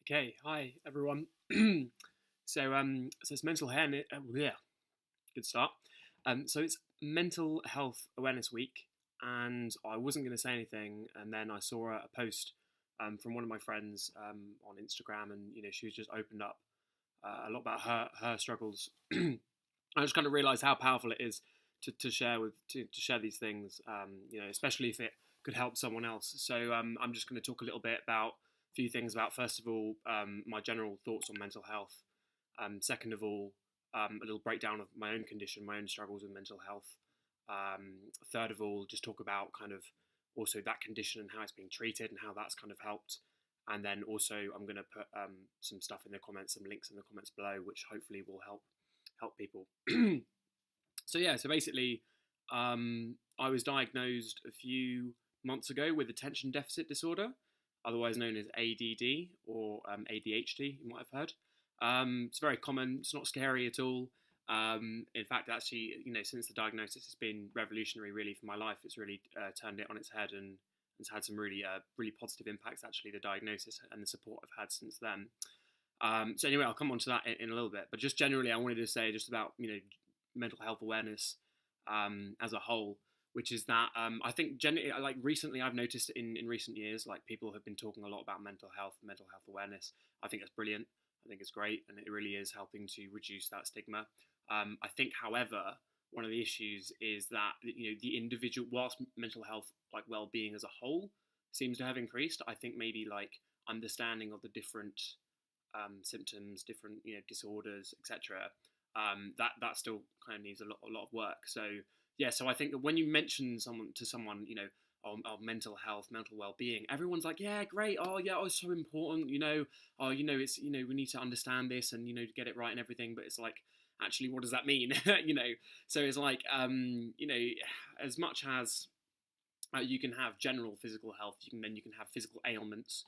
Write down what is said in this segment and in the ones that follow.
Okay, hi everyone. So it's mental health. Yeah, good start. So it's Mental Health Awareness Week, and I wasn't going to say anything, and then I saw a post from one of my friends on Instagram, and she was just opened up a lot about her struggles. I just kind of realised how powerful it is to share to share these things. Especially if it could help someone else. So I'm just going to talk a little bit about a few things about, first of all, my general thoughts on mental health. Second of all, a little breakdown of my own condition, my own struggles with mental health. Third of all, just talk about kind of also that condition and how it's being treated and how that's kind of helped. And then also I'm going to put some stuff in the comments, some links in the comments below, which hopefully will help people. So basically, I was diagnosed a few months ago with attention deficit disorder, otherwise known as ADD or ADHD. You might have heard. It's very common. It's not scary at all. In fact, actually, since the diagnosis, it's been revolutionary, really, for my life. It's really turned it on its head, and it's had some really positive impacts. Actually, the diagnosis and the support I've had since then. So anyway, I'll come on to that in a little bit. But just generally, I wanted to say just about mental health awareness as a whole, which is that I think generally, like recently, I've noticed in recent years, like people have been talking a lot about mental health awareness. I think that's brilliant. I think it's great, and it really is helping to reduce that stigma. I think, however, one of the issues is that the individual, whilst mental health, like well-being as a whole, seems to have increased, I think maybe like understanding of the different symptoms, different disorders, etc. That still kind of needs a lot of work. So yeah, so I think that when you mention someone, mental health, mental well-being, everyone's like, yeah, great. Oh yeah, it's so important. It's we need to understand this and get it right and everything. But it's like, actually, what does that mean? So it's like as much as you can have general physical health, you can have physical ailments.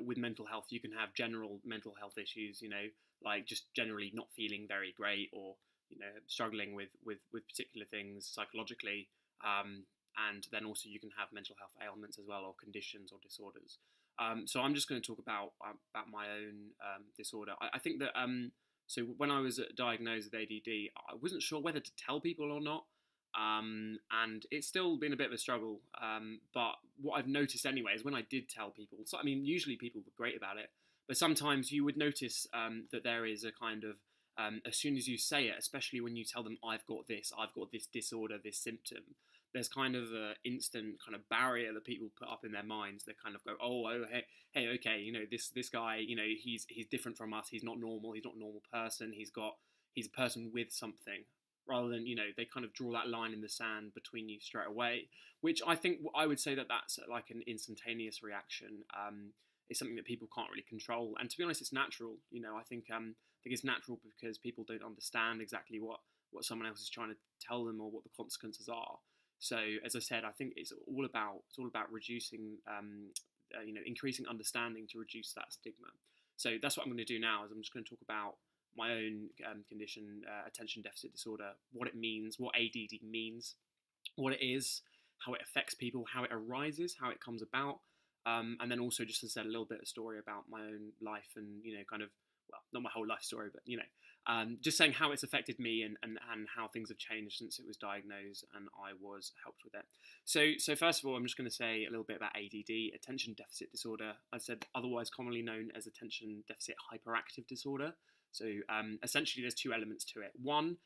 With mental health, you can have general mental health issues. Like just generally not feeling very great, or struggling with particular things psychologically. And then also you can have mental health ailments as well, or conditions or disorders. So I'm just going to talk about my own disorder. I think that so when I was diagnosed with ADD, I wasn't sure whether to tell people or not. And it's still been a bit of a struggle. But what I've noticed anyway is when I did tell people, so I mean, usually people were great about it, but sometimes you would notice that there is a kind of, as soon as you say it, especially when you tell them, I've got this disorder, this symptom, there's kind of an instant kind of barrier that people put up in their minds. They kind of go, hey, okay, this guy, he's different from us. He's not normal. He's not a normal person. He's a person with something. Rather than, they kind of draw that line in the sand between you straight away, which I think I would say that's like an instantaneous reaction. It's something that people can't really control. And to be honest, it's natural. I think it's natural because people don't understand exactly what someone else is trying to tell them or what the consequences are. So as I said, I think it's all about reducing, increasing understanding to reduce that stigma. So that's what I'm going to do now. Is I'm just going to talk about my own condition, attention deficit disorder, what it means, what ADD means, what it is, how it affects people, how it arises, how it comes about, and then also just to say a little bit of story about my own life and kind of, well, not my whole life story, but just saying how it's affected me and how things have changed since it was diagnosed and I was helped with it. So first of all, I'm just going to say a little bit about ADD, attention deficit disorder. I said otherwise commonly known as attention deficit hyperactive disorder. So essentially, there's two elements to it. One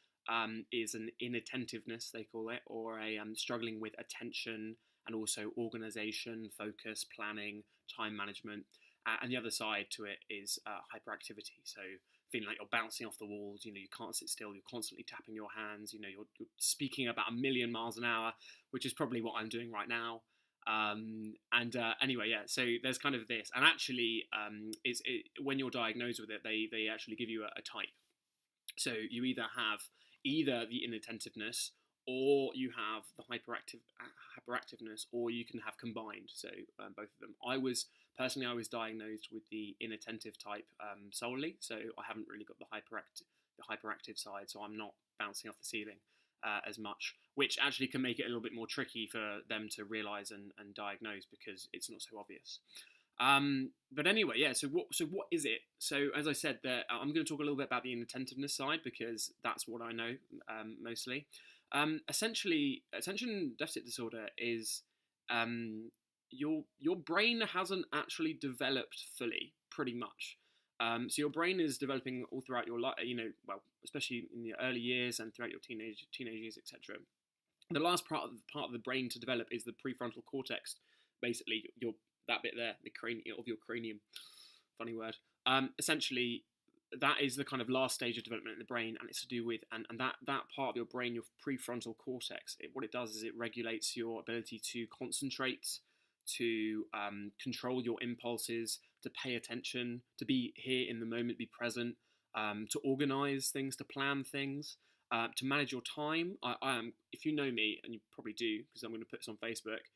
is an inattentiveness, they call it, or a struggling with attention and also organisation, focus, planning, time management. And the other side to it is hyperactivity. So feeling like you're bouncing off the walls, you can't sit still, you're constantly tapping your hands, you're speaking about 1,000,000 miles an hour, which is probably what I'm doing right now. Anyway, yeah, so there's kind of this, and actually when you're diagnosed with it, they actually give you a type. So you either have the inattentiveness, or you have the hyperactiveness, or you can have combined, so both of them. I was diagnosed with the inattentive type solely, so I haven't really got the hyperactive side, so I'm not bouncing off the ceiling as much, which actually can make it a little bit more tricky for them to realise and diagnose because it's not so obvious. But anyway, yeah. So what is it? So as I said, that I'm going to talk a little bit about the inattentiveness side because that's what I know mostly. Essentially, attention deficit disorder is your brain hasn't actually developed fully, pretty much. So your brain is developing all throughout your life, well, especially in the early years and throughout your teenage years, etc. The last part of the brain to develop is the prefrontal cortex, basically your that bit there, the cranium of your cranium. Funny word. Essentially, that is the kind of last stage of development in the brain, and it's to do with and that part of your brain, your prefrontal cortex. What it does is it regulates your ability to concentrate, to control your impulses, to pay attention, to be here in the moment, be present, to organize things, to plan things, to manage your time. I am, if you know me, and you probably do, because I'm going to put this on Facebook.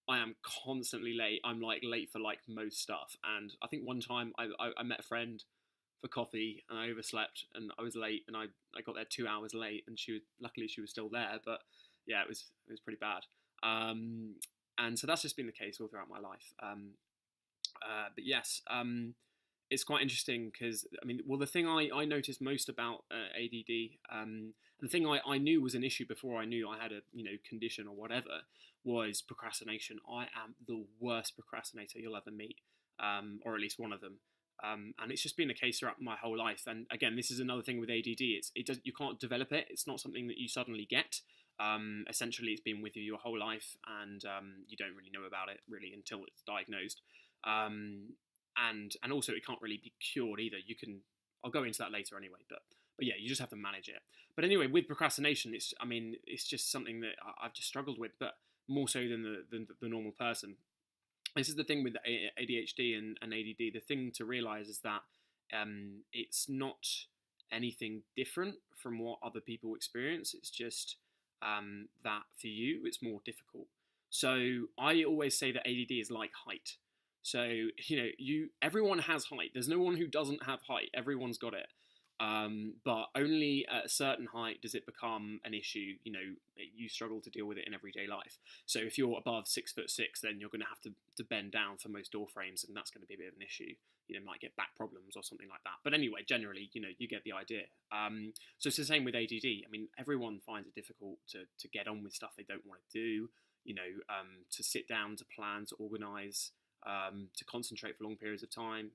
I am constantly late. I'm like late for like most stuff. And I think one time I met a friend for coffee and I overslept and I was late and I got there 2 hours late and luckily she was still there. But yeah, it was pretty bad. And so that's just been the case all throughout my life. But yes, it's quite interesting because I mean, well, the thing I noticed most about ADD, and the thing I knew was an issue before I knew I had a condition or whatever, was procrastination. I am the worst procrastinator you'll ever meet, or at least one of them. And it's just been the case throughout my whole life. And again, this is another thing with ADD. You can't develop it. It's not something that you suddenly get. Essentially, it's been with you your whole life, and you don't really know about it really until it's diagnosed. And also it can't really be cured either. I'll go into that later anyway, but yeah, you just have to manage it. But anyway, with procrastination, it's just something that I've just struggled with, but more so than the normal person. This is the thing with ADHD and ADD. The thing to realize is that it's not anything different from what other people experience. It's just that for you, it's more difficult. So I always say that ADD is like height. So everyone has height. There's no one who doesn't have height. Everyone's got it. But only at a certain height does it become an issue. You struggle to deal with it in everyday life. So if you're above 6'6", then you're going to have to bend down for most door frames, and that's going to be a bit of an issue. Might get back problems or something like that. But anyway, generally, you get the idea. So it's the same with ADD. I mean, everyone finds it difficult to get on with stuff they don't want to do. To sit down, to plan, to organise. To concentrate for long periods of time.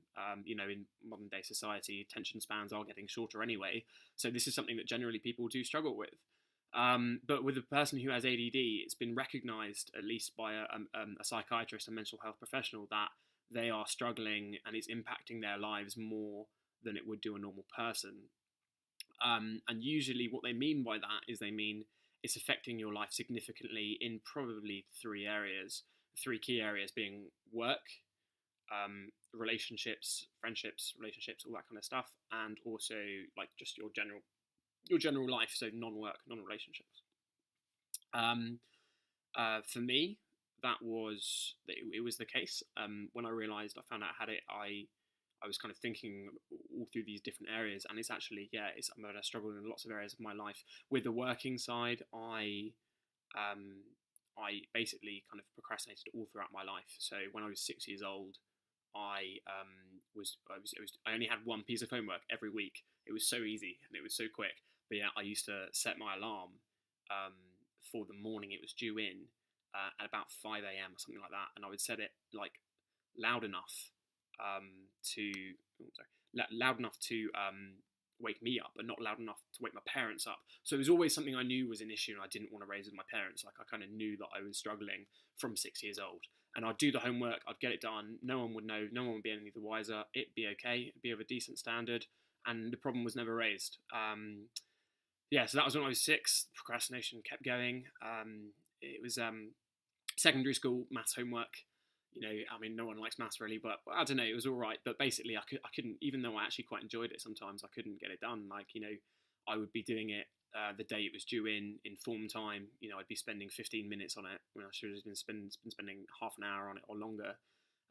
In modern day society, attention spans are getting shorter anyway. So this is something that generally people do struggle with. But with a person who has ADD, it's been recognised, at least by a psychiatrist and mental health professional, that they are struggling and it's impacting their lives more than it would do a normal person. And usually what they mean by that is they mean it's affecting your life significantly in probably three key areas being work, relationships, friendships, all that kind of stuff, and also like just your general life, so non-work, non-relationships. For me, it was the case. When I realised I found out I had it, I was kind of thinking all through these different areas, and it's actually I struggled in lots of areas of my life. With the working side, I basically kind of procrastinated all throughout my life. So when I was 6 years old, I only had one piece of homework every week. It was so easy and it was so quick. But yeah, I used to set my alarm for the morning it was due in at about 5 a.m. or something like that, and I would set it like loud enough to wake me up, but not loud enough to wake my parents up. So it was always something I knew was an issue and I didn't want to raise with my parents. Like I kind of knew that I was struggling from 6 years old. And I'd do the homework, I'd get it done, no one would know, no one would be any the wiser, it'd be okay, it'd be of a decent standard, and the problem was never raised. So that was when I was 6, procrastination kept going. It was secondary school maths homework. No one likes maths really, but I don't know, it was all right. But basically, I couldn't, even though I actually quite enjoyed it sometimes, I couldn't get it done. I would be doing it the day it was due in form time. I'd be spending 15 minutes on it when I should have been spending half an hour on it or longer.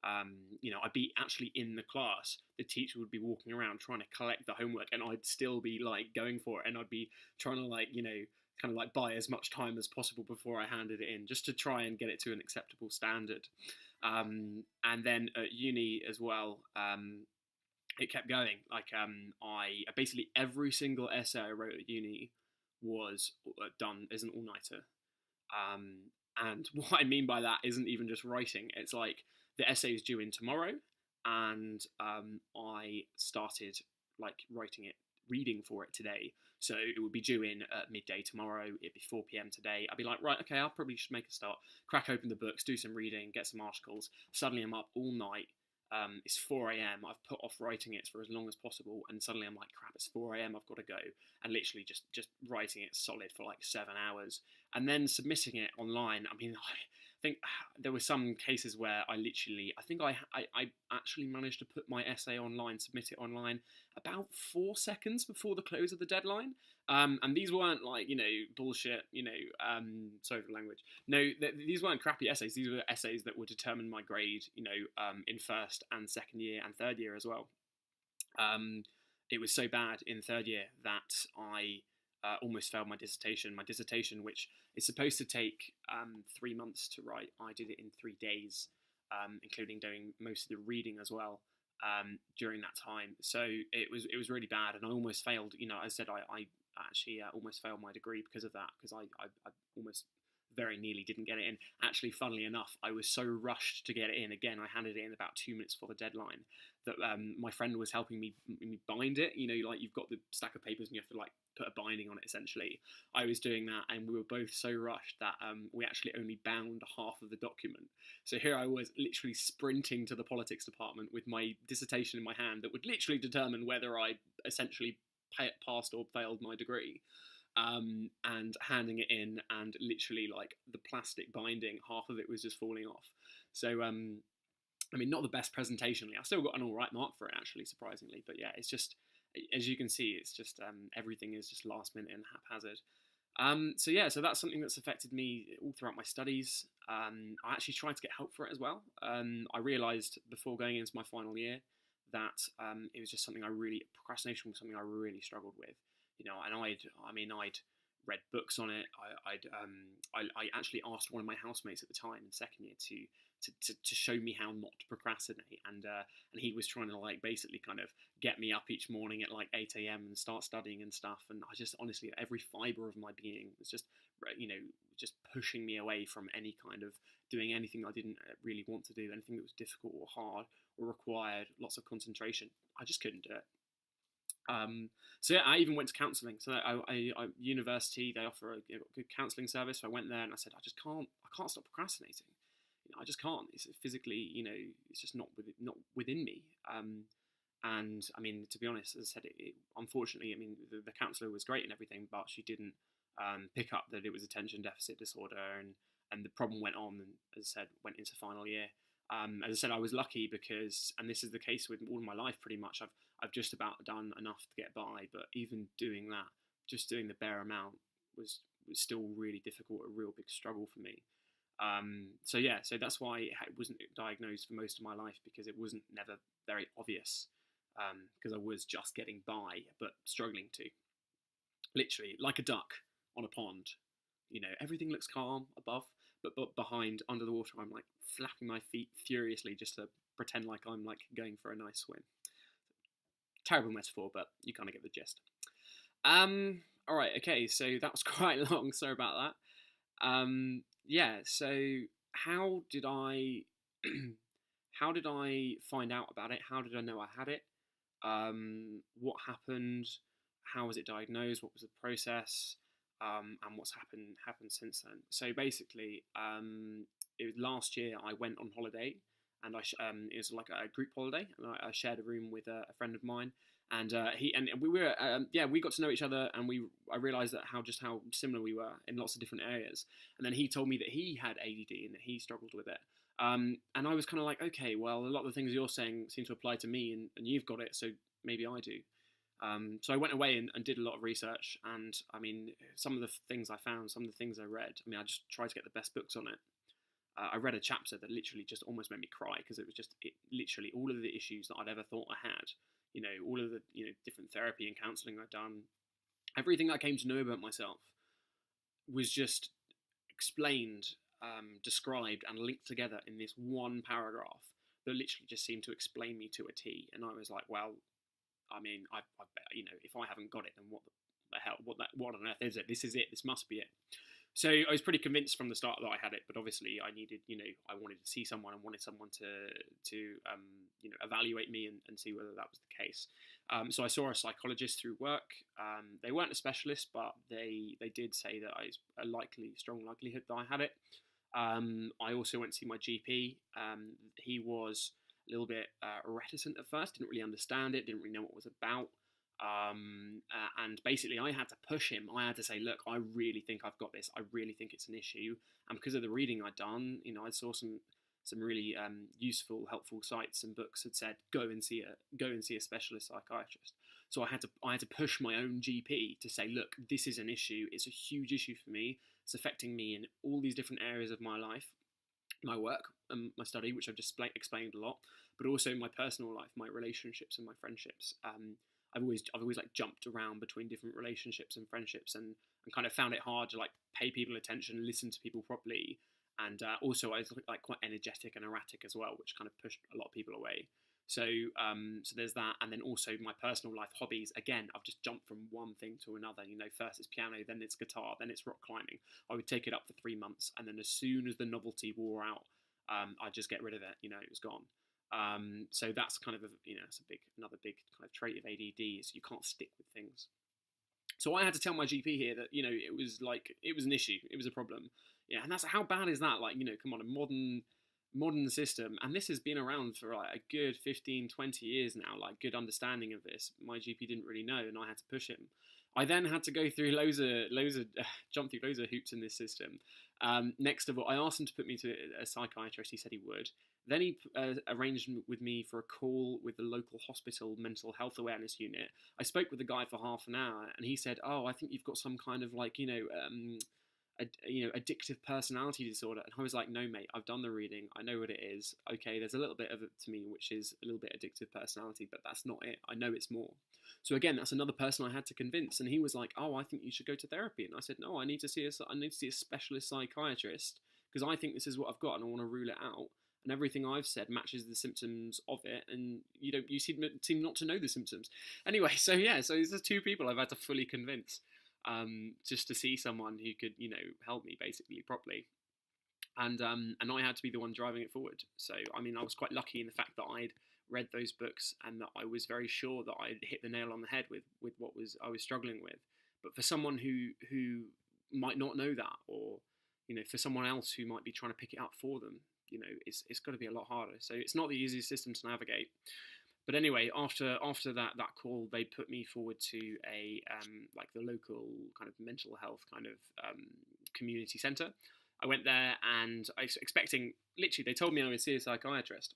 I'd be actually in the class. The teacher would be walking around trying to collect the homework, and I'd still be going for it, and I'd be trying to buy as much time as possible before I handed it in, just to try and get it to an acceptable standard. And then at uni as well, it kept going. Like I basically every single essay I wrote at uni was done as an all-nighter. And what I mean by that isn't even just writing. It's like the essay is due in tomorrow, and I started like writing it, reading for it today. So it would be due in at midday tomorrow. It'd be 4 p.m. today. I'd be like, right, okay, I'll probably just make a start, crack open the books, do some reading, get some articles. Suddenly I'm up all night. It's 4 a.m. I've put off writing it for as long as possible, and suddenly I'm like, crap, it's 4 a.m. I've got to go, and literally just writing it solid for like 7 hours, and then submitting it online. I mean, I think there were some cases where I think I actually managed to put my essay online, submit it online, about 4 seconds before the close of the deadline. And these weren't like, bullshit, sorry for the language. No, these weren't crappy essays. These were essays that would determine my grade, in first and second year and third year as well. It was so bad in third year that I almost failed my dissertation. My dissertation, which is supposed to take 3 months to write, I did it in 3 days, including doing most of the reading as well. During that time, so it was really bad, and I almost failed. I said I actually almost failed my degree because of that, because I almost very nearly didn't get it in. Actually, funnily enough, I was so rushed to get it in. Again, I handed it in about 2 minutes before the deadline, that my friend was helping me bind it. Like you've got the stack of papers and you have to like put a binding on it essentially. I was doing that, and we were both so rushed that we actually only bound half of the document. So here I was literally sprinting to the politics department with my dissertation in my hand that would literally determine whether I essentially passed or failed my degree. And handing it in, and literally like the plastic binding, half of it was just falling off. So I mean, not the best presentationally. I still got an all right mark for it, actually, surprisingly. But yeah, it's just, as you can see, it's just everything is just last minute and haphazard. So yeah, so that's something that's affected me all throughout my studies. I actually tried to get help for it as well. I realised before going into my final year that it was just something procrastination was something I really struggled with. And I'd read books on it. I actually asked one of my housemates at the time in second year to show me how not to procrastinate, and he was trying to like basically kind of get me up each morning at like 8 a.m. and start studying and stuff. And I just honestly, every fibre of my being was just just pushing me away from any kind of doing anything I didn't really want to do, anything that was difficult or hard or required lots of concentration. I just couldn't do it. So yeah, I even went to counselling. So university, they offer a good counselling service. So I went there and I said, I can't stop procrastinating. I just can't. It's physically, it's just not within me. And I mean, to be honest, as I said, unfortunately, I mean, the counsellor was great and everything, but she didn't pick up that it was attention deficit disorder, and the problem went on, and as I said, went into final year. As I said, I was lucky because, and this is the case with all of my life pretty much, I've just about done enough to get by, but even doing that, just doing the bare amount was still really difficult, a real big struggle for me. So yeah, so that's why it wasn't diagnosed for most of my life, because it wasn't never very obvious, because I was just getting by, but struggling to. Literally, like a duck on a pond. Everything looks calm above, but behind, under the water, I'm like flapping my feet furiously just to pretend like I'm like going for a nice swim. Terrible metaphor, but you kind of get the gist. All right, okay, so that was quite long. Sorry about that. Yeah, so how did I find out about it? How did I know I had it? What happened? How was it diagnosed? What was the process? And what's happened since then? So basically, it was last year I went on holiday, and it was like a group holiday, and I shared a room with a friend of mine, and we got to know each other, and I realised that how similar we were in lots of different areas. And then he told me that he had ADD and that he struggled with it. And I was kind of like, okay, well, a lot of the things you're saying seem to apply to me, and you've got it, so maybe I do. So I went away and did a lot of research, and I mean, some of the things I found, some of the things I read, I mean, I just tried to get the best books on it. I read a chapter that literally just almost made me cry, because it was just literally all of the issues that I'd ever thought I had, all of the different therapy and counselling I'd done, everything I came to know about myself was just explained described and linked together in this one paragraph that literally just seemed to explain me to a T. And I was like, well, I mean, I you know, if I haven't got it, then what the hell? What on earth is it? This is it. This must be it. So I was pretty convinced from the start that I had it, but obviously I needed, you know, I wanted to see someone and wanted someone to you know, evaluate me and see whether that was the case. So I saw a psychologist through work. They weren't a specialist, but they did say that I was a strong likelihood that I had it. I also went to see my GP. He was a little bit reticent at first, didn't really understand it, didn't really know what it was about. And basically I had to push him. I had to say, look, I really think I've got this. I really think it's an issue. And because of the reading I'd done, you know, I saw some really useful, helpful sites and books had said, go and see a specialist psychiatrist. So I had to push my own GP to say, look, this is an issue. It's a huge issue for me. It's affecting me in all these different areas of my life, my work, my study, which I've just explained a lot, but also my personal life, my relationships and my friendships. I've always like jumped around between different relationships and friendships, and kind of found it hard to like pay people attention, listen to people properly, and also I was like quite energetic and erratic as well, which kind of pushed a lot of people away. So so there's that, and then also my personal life hobbies. Again, I've just jumped from one thing to another. You know, first it's piano, then it's guitar, then it's rock climbing. I would take it up for 3 months, and then as soon as the novelty wore out, I'd just get rid of it. You know, it was gone. So that's kind of it's another big kind of trait of ADD is you can't stick with things. So I had to tell my GP here that, you know, it was an issue, it was a problem. Yeah, and that's how bad is that? Like, you know, come on, a modern system, and this has been around for like a good 15, 20 years now, like good understanding of this. My GP didn't really know, and I had to push him. I then had to go through jump through loads of hoops in this system. Next of all, I asked him to put me to a psychiatrist. He said he would. Then he arranged with me for a call with the local hospital mental health awareness unit. I spoke with the guy for half an hour, and he said, "Oh, I think you've got some kind of like, addictive personality disorder." And I was like, "No, mate, I've done the reading. I know what it is. Okay, there's a little bit of it to me, which is a little bit addictive personality, but that's not it. I know it's more." So again, that's another person I had to convince. And he was like, "Oh, I think you should go to therapy." And I said, "No, I need to see a specialist psychiatrist, because I think this is what I've got and I want to rule it out. And everything I've said matches the symptoms of it, and you seem not to know the symptoms." Anyway, so there's 2 people I've had to fully convince, just to see someone who could, you know, help me basically properly. And I had to be the one driving it forward. So I mean, I was quite lucky in the fact that I'd read those books and that I was very sure that I'd hit the nail on the head with what I was struggling with. But for someone who might not know that, or, you know, for someone else who might be trying to pick it up for them, you know, it's got to be a lot harder. So it's not the easiest system to navigate. But anyway, after that call, they put me forward to a like the local kind of mental health kind of community centre. I went there and I was expecting, literally, they told me I would see a psychiatrist.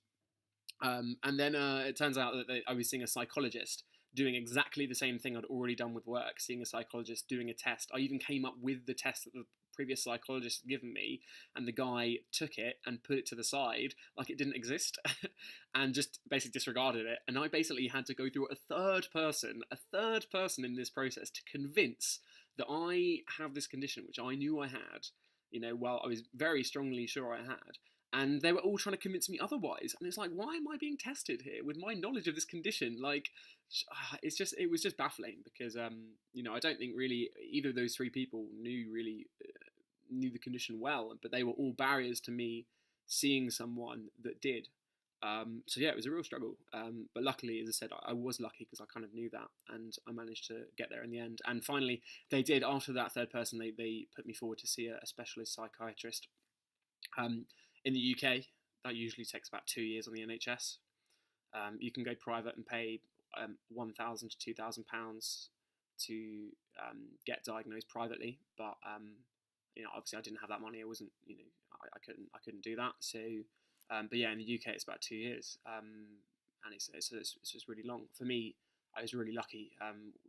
And then it turns out that I was seeing a psychologist doing exactly the same thing I'd already done with work, seeing a psychologist, doing a test. I even came up with the test that the previous psychologist had given me, and the guy took it and put it to the side like it didn't exist and just basically disregarded it. And I basically had to go through a third person in this process to convince that I have this condition, which I knew I had, you know, well, I was very strongly sure I had. And they were all trying to convince me otherwise. And it's like, why am I being tested here with my knowledge of this condition? Like, it was just baffling because, you know, I don't think really either of those 3 people knew the condition well, but they were all barriers to me seeing someone that did. So yeah, it was a real struggle. But luckily, as I said, I was lucky because I kind of knew that, and I managed to get there in the end. And finally, they did, after that third person, they put me forward to see a specialist psychiatrist. In the UK, that usually takes about 2 years on the NHS. You can go private and pay £1,000 to £2,000 to get diagnosed privately, but you know, obviously I didn't have that money. I wasn't, you know, I couldn't do that. So, but yeah, in the UK it's about 2 years, and it's just really long. For me, I was really lucky.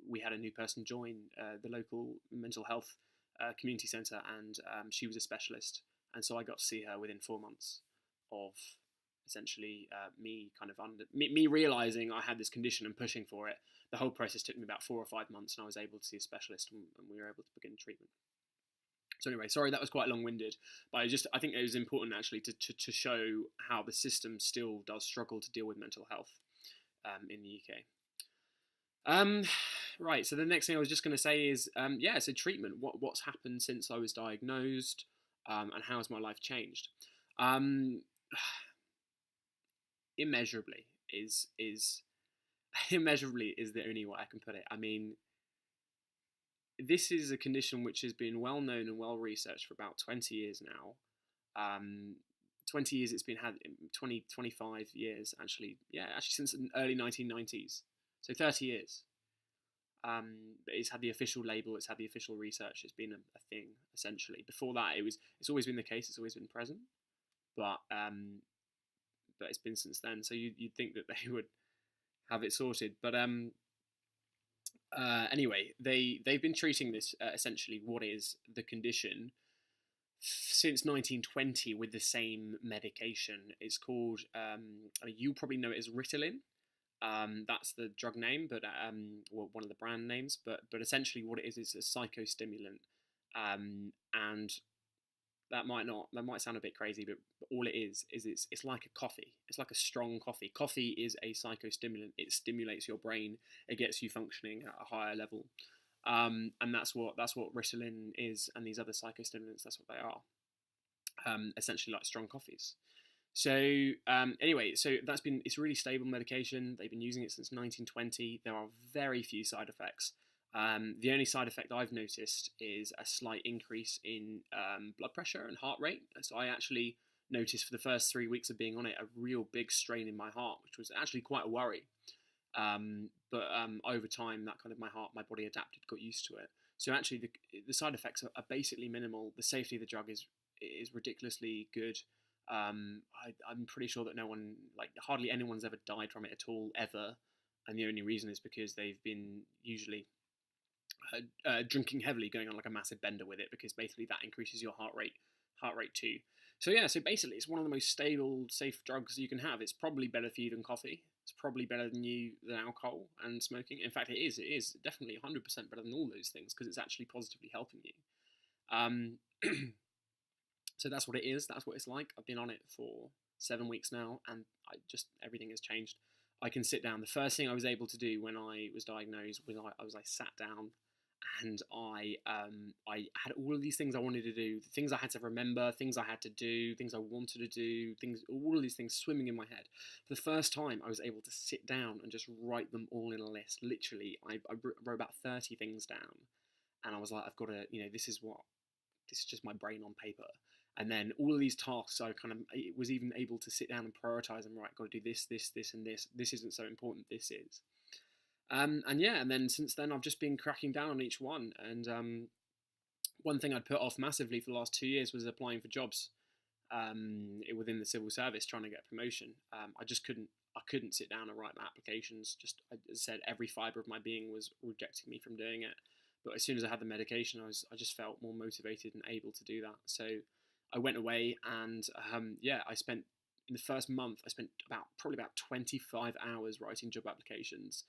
We had a new person join the local mental health community centre, and she was a specialist. And so I got to see her within 4 months of essentially me realising I had this condition and pushing for it. The whole process took me about 4 or 5 months, and I was able to see a specialist, and we were able to begin treatment. So anyway, sorry that was quite long-winded, but I think it was important actually to show how the system still does struggle to deal with mental health in the UK. Right. So the next thing I was just going to say is, so treatment. What's happened since I was diagnosed, and how has my life changed? Um, immeasurably is immeasurably is the only way I can put it. I mean, this is a condition which has been well known and well researched for about 20 years now. 20 years it's been had, 25 years actually. Yeah, actually since the early 1990s. So 30 years. But it's had the official label, it's had the official research, it's been a thing, essentially. Before that, it's always been the case, it's always been present. But it's been since then. So you'd think that they would have it sorted. But anyway, they've been treating this, essentially what is the condition, since 1920 with the same medication. It's called, you probably know it as Ritalin. That's the drug name, but one of the brand names. But essentially, what it is a psychostimulant, and that might sound a bit crazy, but all it is it's like a coffee. It's like a strong coffee. Coffee is a psychostimulant. It stimulates your brain. It gets you functioning at a higher level, and that's what Ritalin is, and these other psychostimulants. That's what they are. Essentially, like strong coffees. So anyway, so it's really stable medication. They've been using it since 1920. There are very few side effects. The only side effect I've noticed is a slight increase in blood pressure and heart rate. So I actually noticed for the first 3 weeks of being on it a real big strain in my heart, which was actually quite a worry. But over time, that kind of my body adapted, got used to it. So actually, the side effects are basically minimal. The safety of the drug is ridiculously good. I'm pretty sure that hardly anyone's ever died from it at all, ever. And the only reason is because they've been usually drinking heavily, going on like a massive bender with it, because basically that increases your heart rate too. So yeah, so basically it's one of the most stable, safe drugs you can have. It's probably better for you than coffee. It's probably better than alcohol and smoking. In fact, it is definitely 100% better than all those things, because it's actually positively helping you. So that's what it is. That's what it's like. I've been on it for 7 weeks now, and everything has changed. I can sit down. The first thing I was able to do when I was diagnosed was I sat down, and I had all of these things I wanted to do, things I had to remember, things I had to do, things I wanted to do, all of these things swimming in my head. For the first time, I was able to sit down and just write them all in a list. Literally, I wrote about 30 things down, and I was like, I've got to, this is just my brain on paper. And then all of these tasks, I was even able to sit down and prioritize them. Right, got to do this, and this. This isn't so important. This is. And then since then, I've just been cracking down on each one. And one thing I'd put off massively for the last 2 years was applying for jobs within the civil service, trying to get a promotion. I couldn't sit down and write my applications. As I said, every fibre of my being was rejecting me from doing it. But as soon as I had the medication, I just felt more motivated and able to do that. So I went away, and I spent, in the first month, probably about 25 hours writing job applications,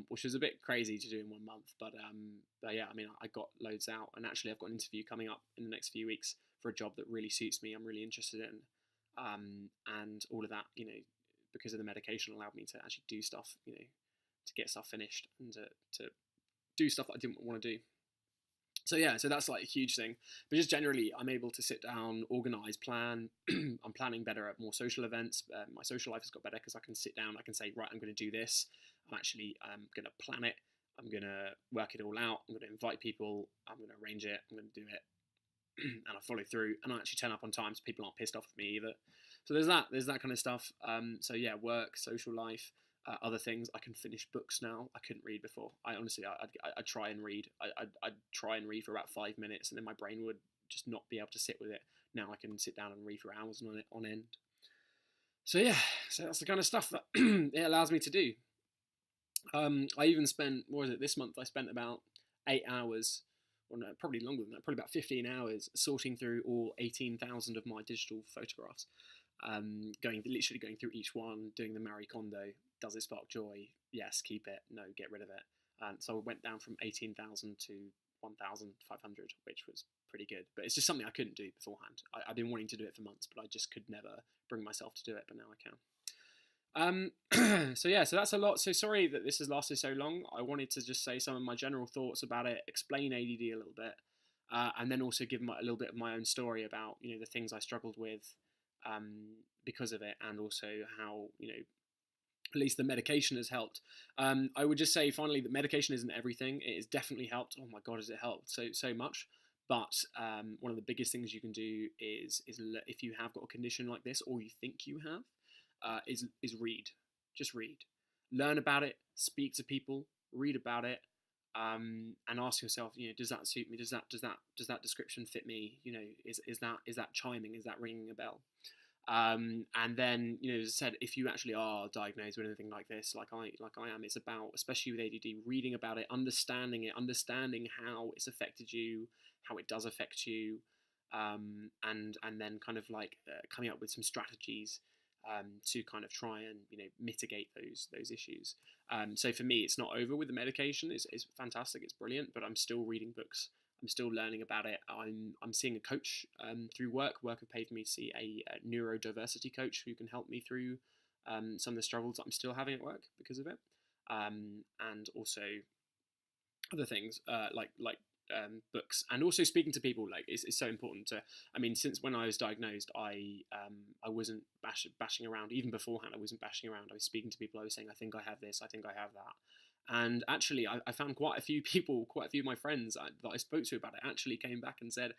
which was a bit crazy to do in 1 month. But yeah, I mean, I got loads out, and actually I've got an interview coming up in the next few weeks for a job that really suits me. I'm really interested in, and all of that, because of the medication, allowed me to actually do stuff, to get stuff finished and to do stuff that I didn't want to do. So yeah, so that's like a huge thing. But just generally, I'm able to sit down, organise, plan. I'm planning better at more social events. My social life has got better because I can sit down, I can say, right, I'm going to do this. I'm actually going to plan it. I'm going to work it all out. I'm going to invite people. I'm going to arrange it. I'm going to do it. And I follow through. And I actually turn up on time so people aren't pissed off at me either. So there's that kind of stuff. So yeah, work, social life. Other things, I can finish books now. I couldn't read before. I'd try and read. I'd try and read for about 5 minutes, and then my brain would just not be able to sit with it. Now I can sit down and read for hours on end. So yeah, so that's the kind of stuff that it allows me to do. I even spent, this month I spent about 8 hours, or no, probably longer than that, probably about 15 hours sorting through all 18,000 of my digital photographs. Going through each one, doing the Marie Kondo. Does it spark joy? Yes, keep it. No, get rid of it. So I went down from 18,000 to 1,500, which was pretty good. But it's just something I couldn't do beforehand. I've been wanting to do it for months, but I just could never bring myself to do it. But now I can. So yeah, so that's a lot. So sorry that this has lasted so long. I wanted to just say some of my general thoughts about it, explain ADD a little bit, and then also give a little bit of my own story about the things I struggled with because of it, and also how at least the medication has helped. I would just say finally that medication isn't everything. It has definitely helped. Oh my god, has it helped so much? But one of the biggest things you can do is if you have got a condition like this, or you think you have, is read. Just read, learn about it, speak to people, read about it, and ask yourself, does that suit me? Does that description fit me? Is that chiming? Is that ringing a bell? And then, as I said, if you actually are diagnosed with anything like this, like I am, it's about, especially with ADD, reading about it, understanding how it's affected you, how it does affect you, and then kind of coming up with some strategies to kind of try and mitigate those issues. So for me, it's not over with the medication. It's fantastic. It's brilliant. But I'm still reading books. I'm still learning about it. I'm seeing a coach through work. Work have paid for me to see a neurodiversity coach who can help me through some of the struggles that I'm still having at work because of it, and also other things like books, and also speaking to people. It's so important to. I mean, since when I was diagnosed, I wasn't bashing around. Even beforehand, I wasn't bashing around. I was speaking to people. I was saying, I think I have this. I think I have that. And actually, I found quite a few people, quite a few of my friends that I spoke to about it actually came back and said,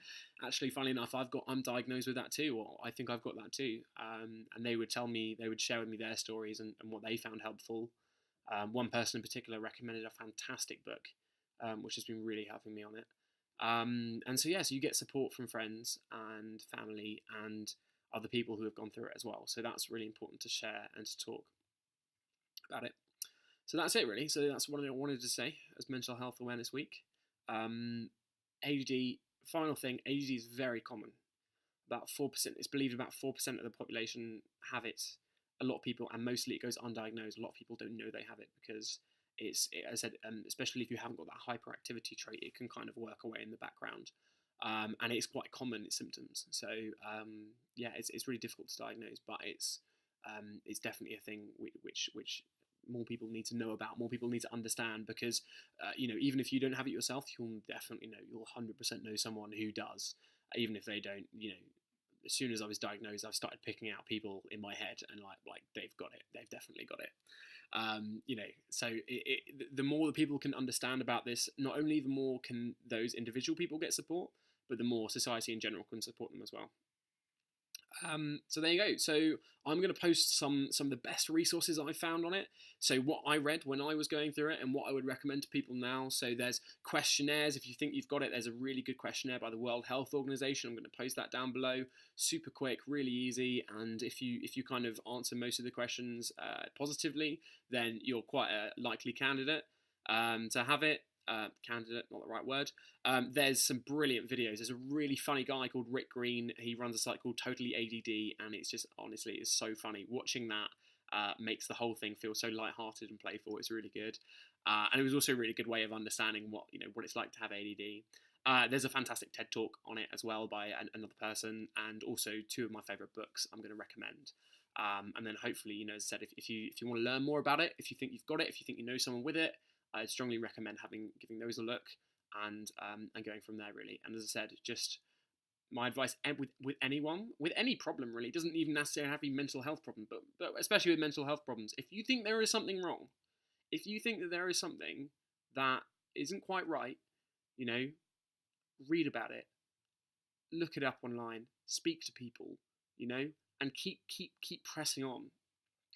actually, funnily enough, I'm diagnosed with that too, or I think I've got that too. And they would tell me, they would share with me their stories and what they found helpful. One person in particular recommended a fantastic book, which has been really helping me on it. And so, so you get support from friends and family and other people who have gone through it as well. So that's really important to share and to talk about it. So that's it, really. So that's what I wanted to say as Mental Health Awareness Week. ADD, final thing, ADD is very common. About 4%, it's believed about 4% of the population have it. A lot of people, and mostly it goes undiagnosed, a lot of people don't know they have it because as I said, especially if you haven't got that hyperactivity trait, it can kind of work away in the background. And it's quite common, its symptoms. So it's really difficult to diagnose, but it's definitely a thing which more people need to know about, more people need to understand, because even if you don't have it yourself, you'll definitely know, you'll 100% know someone who does, even if they don't. As soon as I was diagnosed, I've started picking out people in my head and like they've got it, they've definitely got it. So the more the people can understand about this, not only the more can those individual people get support, but the more society in general can support them as well. So there you go. So I'm going to post some of the best resources I found on it. So what I read when I was going through it and what I would recommend to people now. So there's questionnaires. If you think you've got it, there's a really good questionnaire by the World Health Organization. I'm going to post that down below. Super quick, really easy. And if you kind of answer most of the questions positively, then you're quite a likely candidate to have it. Candidate, not the right word. There's some brilliant videos. There's a really funny guy called Rick Green. He runs a site called Totally ADD, and it's just, honestly, it's so funny. Watching that makes the whole thing feel so lighthearted and playful. It's really good. And it was also a really good way of understanding what it's like to have ADD. There's a fantastic TED Talk on it as well by another person, and also two of my favourite books I'm going to recommend. And then hopefully, as I said, if you want to learn more about it, if you think you've got it, if you think you know someone with it, I'd strongly recommend giving those a look and going from there, really. And as I said, just my advice with anyone, with any problem, really. It doesn't even necessarily have to be a mental health problem, but especially with mental health problems, if you think there is something wrong, if you think that there is something that isn't quite right, read about it, look it up online, speak to people, and keep pressing on.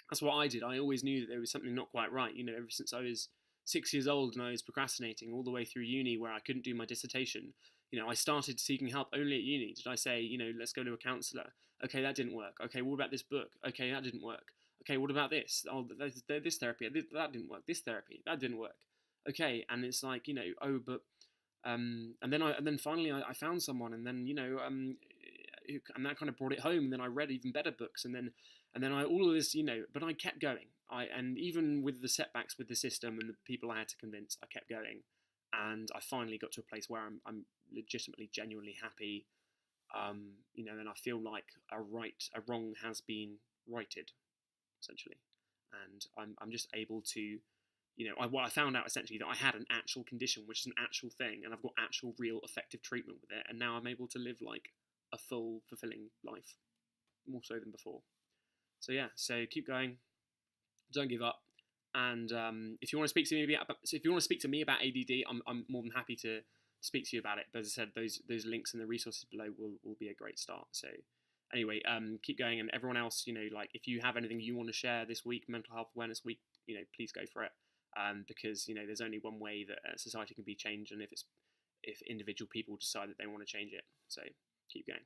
That's what I did. I always knew that there was something not quite right, ever since I was 6 years old and I was procrastinating all the way through uni where I couldn't do my dissertation. I started seeking help only at uni. Did I say, let's go to a counsellor? Okay, that didn't work. Okay, what about this book? Okay, that didn't work. Okay, what about this? Oh, this therapy, that didn't work. This therapy, that didn't work. Okay, and it's like, and then finally I found someone, and then, and that kind of brought it home. And then I read even better books, and then all of this, but I kept going. And even with the setbacks with the system and the people I had to convince, I kept going. and I finally got to a place where I'm legitimately, genuinely happy. And I feel like a wrong has been righted, essentially, and I'm just able to, I found out essentially that I had an actual condition, which is an actual thing, and I've got actual, real, effective treatment with it, and now I'm able to live like a full, fulfilling life, more so than before. So yeah, so keep going, don't give up, and if you want to speak to me about ADD, I'm more than happy to speak to you about it. But as I said, those links and the resources below will be a great start. So anyway, keep going, and everyone else, like if you have anything you want to share this week, Mental Health Awareness Week, please go for it. Because there's only one way that society can be changed, and if individual people decide that they want to change it. So keep going.